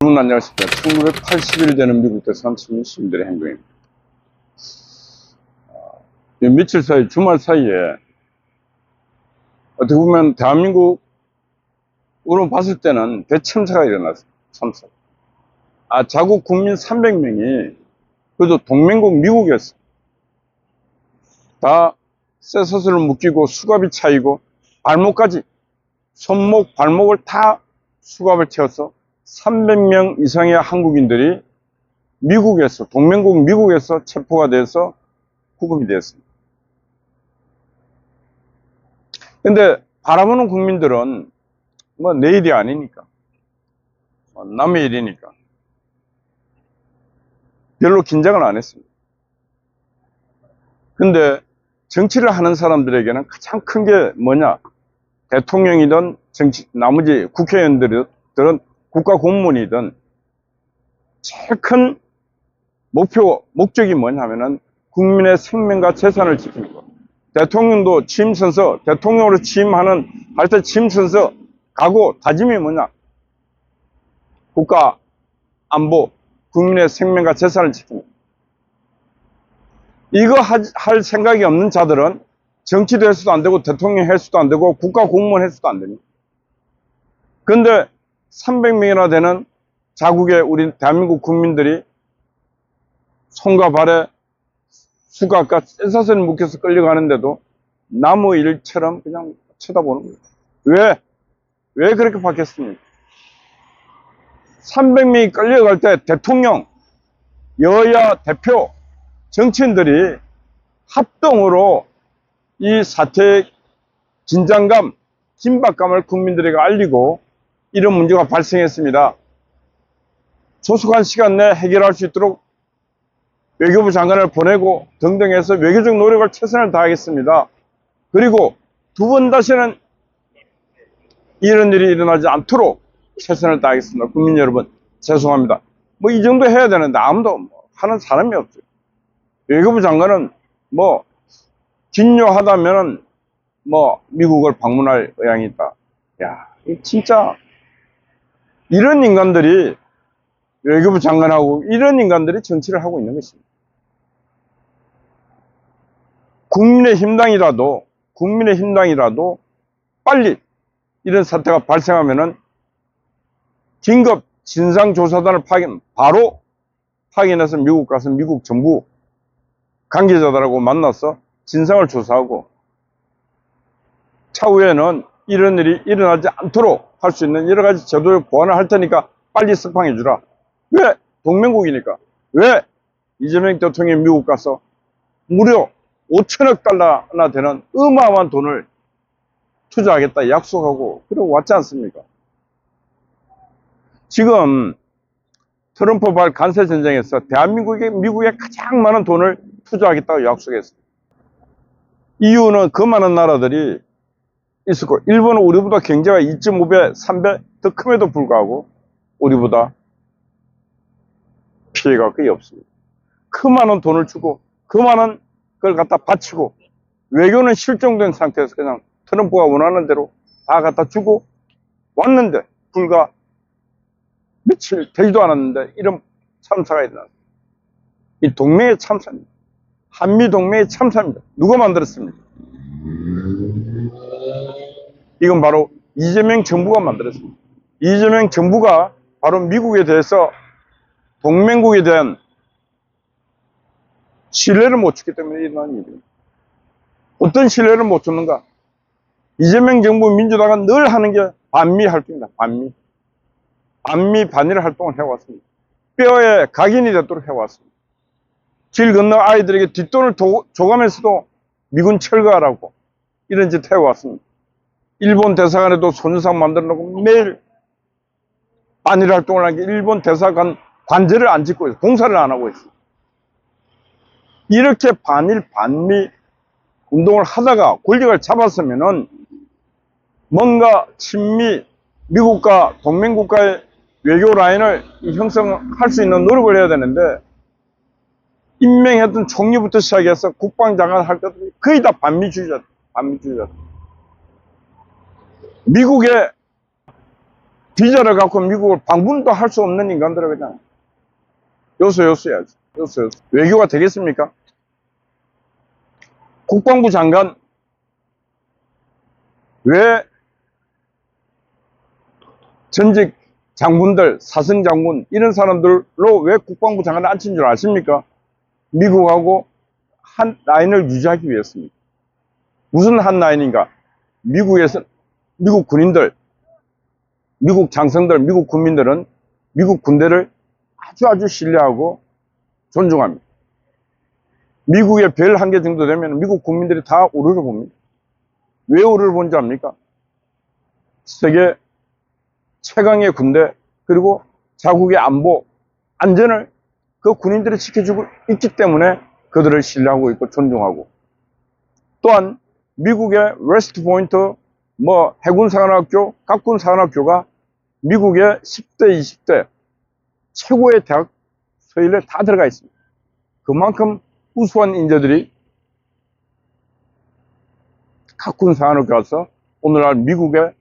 여러분 안녕하십니까. 1980일 되는 미국 대선 시민들의 행동입니다. 며칠 사이, 주말 사이에 어떻게 보면 대한민국으로 봤을 때는 대참사가 일어났어요. 참사. 자국 국민 300명이 그래도 동맹국 미국에서 다 쇠사슬을 묶이고 수갑이 차이고 발목까지 손목 발목을 다 수갑을 채워서 300명 이상의 한국인들이 미국에서 동맹국 미국에서 체포가 돼서 구금이 되었습니다. 근데 바라보는 국민들은 뭐 내 일이 아니니까 남의 일이니까 별로 긴장을 안 했습니다. 근데 정치를 하는 사람들에게는 가장 큰 게 뭐냐, 대통령이든 나머지 국회의원들은 국가 공무원이든 제일 큰 목적이 뭐냐면은 국민의 생명과 재산을 지키는 것. 대통령도 취임 선서, 대통령으로 할 때 취임 선서 각오, 다짐이 뭐냐? 국가 안보, 국민의 생명과 재산을 지키는 것. 이거 할 생각이 없는 자들은 정치도 해서도 안 되고 대통령 해서도 안 되고 국가 공무원 해서도 안 됩니다. 근데 300명이나 되는 자국의 우리 대한민국 국민들이 손과 발에 수갑과 쇠사슬을 묶여서 끌려가는데도 남의 일처럼 그냥 쳐다보는 거예요. 왜 그렇게 바뀌었습니까? 300명이 끌려갈 때 대통령, 여야 대표, 정치인들이 합동으로 이 사태의 긴장감, 긴박감을 국민들에게 알리고 이런 문제가 발생했습니다. 조속한 시간 내에 해결할 수 있도록 외교부 장관을 보내고 등등 해서 외교적 노력을 최선을 다하겠습니다. 그리고 두 번 다시는 이런 일이 일어나지 않도록 최선을 다하겠습니다. 국민 여러분, 죄송합니다. 뭐 이 정도 해야 되는데 아무도 하는 사람이 없어요. 외교부 장관은 뭐 긴요하다면은 뭐 미국을 방문할 의향이 있다. 야, 진짜 이런 인간들이 외교부 장관하고 이런 인간들이 정치를 하고 있는 것입니다. 국민의힘당이라도 빨리 이런 사태가 발생하면은 긴급 진상조사단을 바로 파견해서 미국 가서 미국 정부 관계자들하고 만나서 진상을 조사하고 차후에는 이런 일이 일어나지 않도록 할 수 있는 여러 가지 제도를 보완을 할 테니까 빨리 석방해 주라. 왜? 동맹국이니까. 왜? 이재명 대통령이 미국 가서 무려 5천억 달러나 되는 어마어마한 돈을 투자하겠다 약속하고 그러고 왔지 않습니까? 지금 트럼프 발 관세 전쟁에서 미국에 가장 많은 돈을 투자하겠다고 약속했습니다. 이유는 그 많은 나라들이 있었고, 일본은 우리보다 경제가 2.5배, 3배 더 큼에도 불구하고 우리보다 피해가 거의 없습니다. 그 많은 돈을 주고 그 많은 걸 갖다 바치고 외교는 실종된 상태에서 그냥 트럼프가 원하는 대로 다 갖다 주고 왔는데 불과 며칠 되지도 않았는데 이런 참사가 일어났습니다. 이 동맹의 참사입니다. 한미동맹의 참사입니다. 누가 만들었습니까? 이건 바로 이재명 정부가 만들었습니다. 이재명 정부가 바로 미국에 대해서 동맹국에 대한 신뢰를 못 주기 때문에 일어난 일입니다. 어떤 신뢰를 못 줬는가? 이재명 정부 민주당은 늘 하는 게 반미 활동입니다. 반일 활동을 해왔습니다. 뼈에 각인이 되도록 해왔습니다. 길 건너 아이들에게 뒷돈을 줘가면서도 미군 철거하라고 이런 짓 해왔습니다. 일본 대사관에도 손유상 만들어 놓고 매일 반일 활동을 하는 게 일본 대사관 관제를 안 짓고 있어요. 공사를 안 하고 있어요. 이렇게 반일 반미 운동을 하다가 권력을 잡았으면은 뭔가 친미 미국과 동맹국가의 외교 라인을 형성할 수 있는 노력을 해야 되는데 임명했던 총리부터 시작해서 국방장관 할 것들이 거의 다 반미주의자. 미국의 비자를 갖고 미국을 방문도 할 수 없는 인간들을 그냥 요소야지. 요소. 외교가 되겠습니까? 국방부 장관 왜 전직 장군들, 사승장군 이런 사람들로 왜 국방부 장관을 앉힌 줄 아십니까? 미국하고 한 라인을 유지하기 위해서입니다. 무슨 한 라인인가? 미국에서 미국 군인들, 미국 장성들, 미국 국민들은 미국 군대를 아주 신뢰하고 존중합니다. 미국의 별 한 개 정도 되면 미국 국민들이 다 우르르 봅니다. 왜 우르르 본지 압니까? 세계 최강의 군대, 그리고 자국의 안보, 안전을 그 군인들이 지켜주고 있기 때문에 그들을 신뢰하고 있고 존중하고, 또한 미국의 웨스트 포인트, 해군사관학교, 각군사관학교가 미국의 10대, 20대 최고의 대학 서열에 다 들어가 있습니다. 그만큼 우수한 인재들이 각군사관학교 가서 오늘날 미국의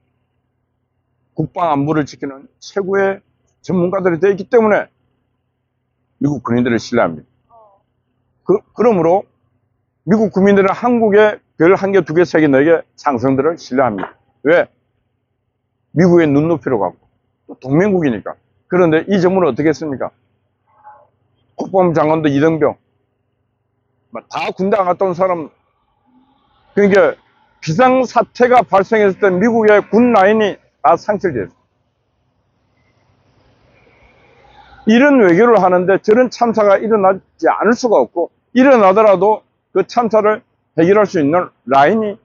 국방 안보를 지키는 최고의 전문가들이 되어 있기 때문에 미국 군인들을 신뢰합니다. 그러므로 미국 국민들은 한국의 별 한 개, 두 개, 세 개, 네 개 장성들을 신뢰합니다. 왜? 미국의 눈높이로 가고 또 동맹국이니까. 그런데 이 점은 어떻게 했습니까? 국방부 장관도 이등병, 다 군대 안 갔다 온 사람, 그러니까 비상사태가 발생했을 때 미국의 군 라인이 다 상실됐어요. 이런 외교를 하는데 저런 참사가 일어나지 않을 수가 없고, 일어나더라도 그 참사를 해결할 수 있는 라인이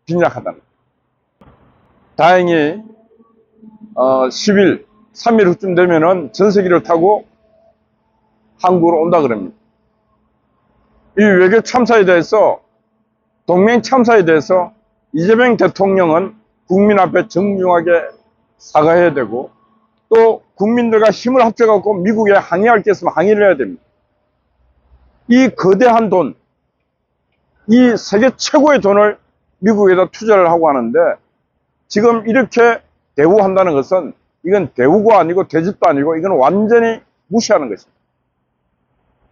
빈약하다는 거예요. 다행히 10일, 3일 후쯤 되면은 전세기를 타고 한국으로 온다 그럽니다. 이 외교 참사에 대해서, 동맹 참사에 대해서 이재명 대통령은 국민 앞에 정중하게 사과해야 되고, 또 국민들과 힘을 합쳐갖고 미국에 항의할 게 있으면 항의를 해야 됩니다. 이 거대한 돈, 이 세계 최고의 돈을 미국에다 투자를 하고 하는데, 지금 이렇게 대우한다는 것은 이건 대우가 아니고 대접도 아니고 이건 완전히 무시하는 것입니다.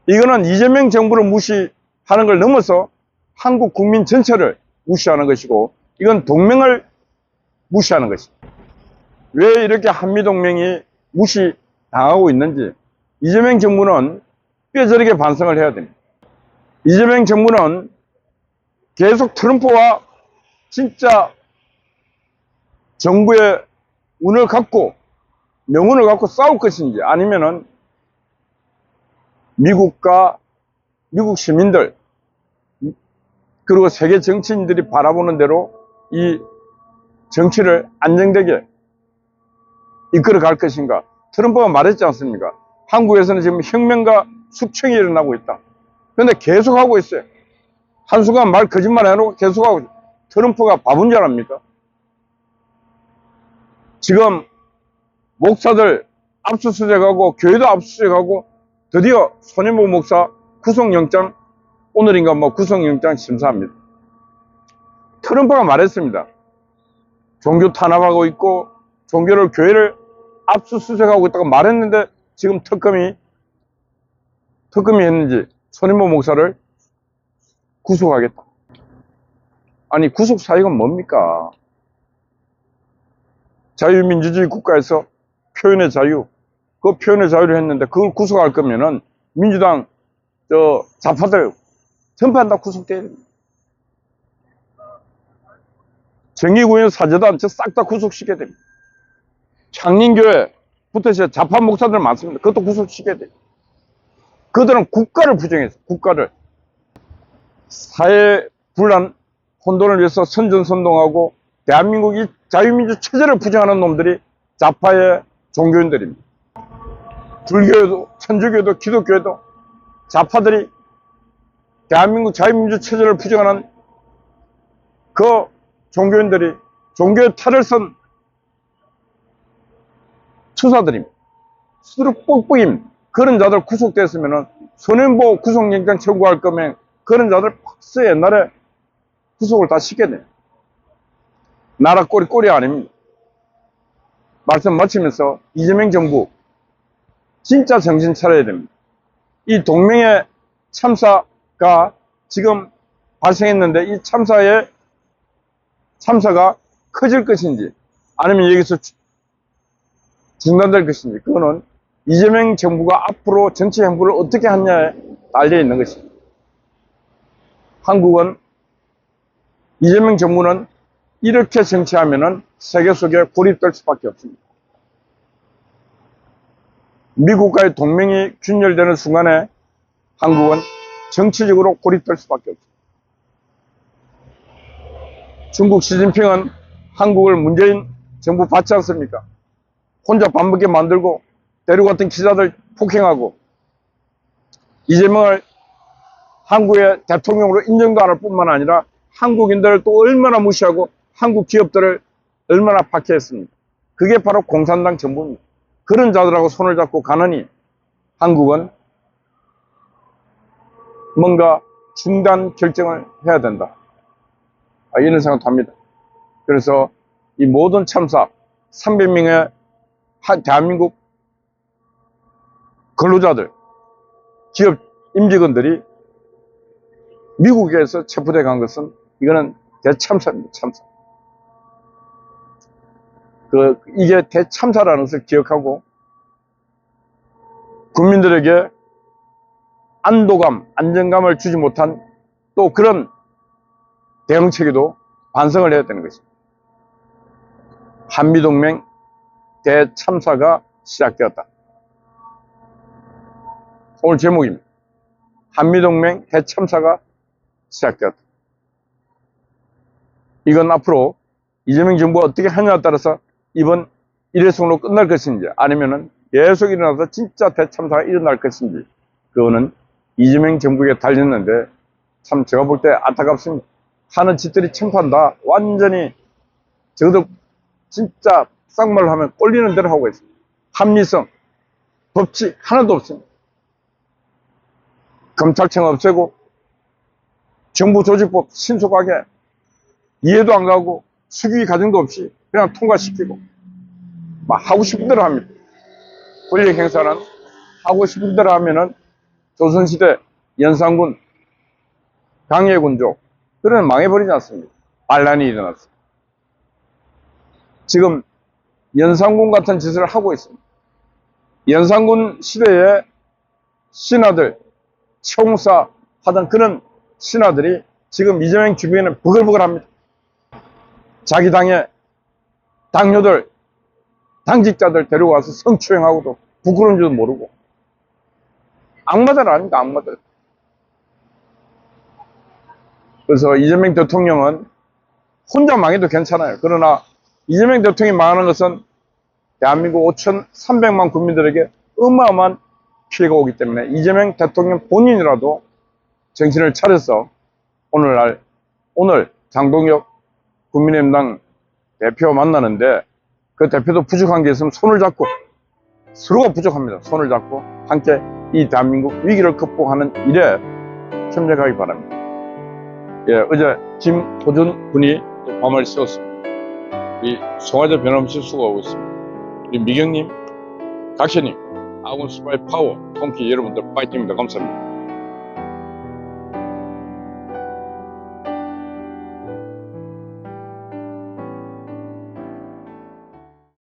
이거는 이재명 정부를 무시하는 걸 넘어서 한국 국민 전체를 무시하는 것이고, 이건 동맹을 무시하는 것입니다. 왜 이렇게 한미동맹이 무시당하고 있는지 이재명 정부는 뼈저리게 반성을 해야 됩니다. 이재명 정부는 계속 트럼프와 진짜 정부의 운을 갖고 명운을 갖고 싸울 것인지, 아니면은 미국과 미국 시민들 그리고 세계 정치인들이 바라보는 대로 이 정치를 안정되게 이끌어 갈 것인가. 트럼프가 말했지 않습니까? 한국에서는 지금 혁명과 숙청이 일어나고 있다. 그런데 계속하고 있어요. 한순간 거짓말 해놓고 계속하고 있어요. 트럼프가 바본 줄 압니까? 지금 목사들 압수수색하고 교회도 압수수색하고 드디어 손인보 목사 구속영장, 오늘인가 구속영장 심사합니다. 트럼프가 말했습니다. 종교 탄압하고 있고 종교를, 교회를 압수수색하고 있다고 말했는데, 지금 특검이 했는지 손인보 목사를 구속하겠다. 아니, 구속 사유가 뭡니까? 자유민주주의 국가에서 표현의 자유, 그 표현의 자유를 했는데 그걸 구속할 거면은 민주당 좌파들 전부 다 구속돼야 됩니다. 정의구현 사재단 싹 다 구속시켜야 됩니다. 창린교회부터 해서 좌파 목사들 많습니다. 그것도 구속시켜야 돼요. 그들은 국가를 부정해서, 국가를 사회 분란 혼돈을 위해서 선전선동하고 대한민국이 자유민주 체제를 부정하는 놈들이 좌파의 종교인들입니다. 불교에도, 천주교도, 기독교에도 좌파들이 대한민국 자유민주 체제를 부정하는 그 종교인들이, 종교의 탈을 쓴 투사들입니다. 스스로 뻑뻑임. 그런 자들 구속됐으면은 손인보 구속영장 청구할 거면 그런 자들 박스 옛날에 구속을 다 시켜야 돼요. 나라 꼴이 아닙니다. 말씀 마치면서 이재명 정부 진짜 정신 차려야 됩니다. 이 동맹의 참사가 지금 발생했는데 이 참사가 커질 것인지 아니면 여기서 중단될 것인지 그거는 이재명 정부가 앞으로 정치 행보를 어떻게 하냐에 달려 있는 것입니다. 한국은 이재명 정부는 이렇게 정치하면은 세계 속에 고립될 수밖에 없습니다. 미국과의 동맹이 균열되는 순간에 한국은 정치적으로 고립될 수밖에 없습니다. 중국 시진핑은 한국을 문재인 정부 받지 않습니까? 혼자 밥 먹게 만들고 대륙 같은 기자들 폭행하고 이재명을 한국의 대통령으로 인정도 안 할 뿐만 아니라 한국인들을 또 얼마나 무시하고 한국 기업들을 얼마나 박해했습니까? 그게 바로 공산당 정부입니다. 그런 자들하고 손을 잡고 가느니 한국은 뭔가 중단 결정을 해야 된다. 이런 생각도 합니다. 그래서 이 모든 참사 300명의 대한민국 근로자들, 기업 임직원들이 미국에서 체포돼 간 것은 이거는 대참사입니다. 참사. 이게 대참사라는 것을 기억하고 국민들에게 안도감, 안정감을 주지 못한 또 그런 대응책에도 반성을 해야 되는 것입니다. 한미동맹 대참사가 시작되었다. 오늘 제목입니다. 한미동맹 대참사가 시작되었다. 이건 앞으로 이재명 정부가 어떻게 하냐에 따라서 이번 일회성으로 끝날 것인지 아니면은 계속 일어나서 진짜 대참사가 일어날 것인지 그거는 이재명 정부에게 달렸는데 참 제가 볼 때 안타깝습니다. 하는 짓들이 참판다. 완전히 저도 진짜 쌍말로 하면 꼴리는 대로 하고 있습니다. 합리성, 법칙 하나도 없습니다. 검찰청 없애고 정부조직법 신속하게 이해도 안 가고 수기 과정도 없이 그냥 통과시키고 막 하고 싶은 대로 합니다. 권력 행사는 하고 싶은 대로 하면은 조선시대 연산군 강해군족 그런 망해버리지 않습니까? 반란이 일어났습니다. 지금 연산군 같은 짓을 하고 있습니다. 연산군 시대에 신하들 총사 하던 그런 신하들이 지금 이재명 주변에는 부글부글합니다. 자기 당의 당뇨들, 당직자들 데려가서 성추행하고도 부끄러운 줄도 모르고 악마들 아닙니까? 악마들. 그래서 이재명 대통령은 혼자 망해도 괜찮아요. 그러나 이재명 대통령이 망하는 것은 대한민국 5,300만 국민들에게 어마어마한 피해가 오기 때문에 이재명 대통령 본인이라도 정신을 차려서 오늘 장동혁 국민의힘당 대표 만나는데 그 대표도 부족한 게 있으면 손을 잡고 서로가 부족합니다. 손을 잡고 함께 이 대한민국 위기를 극복하는 일에 협력하기 바랍니다. 예, 어제 김호준 군이 밤을 새웠습니다. 우리 송화자 변함없이 수고하고 있습니다. 우리 미경님, 각시님, 아군 스파이 파워, 통키 여러분들 파이팅입니다. 감사합니다.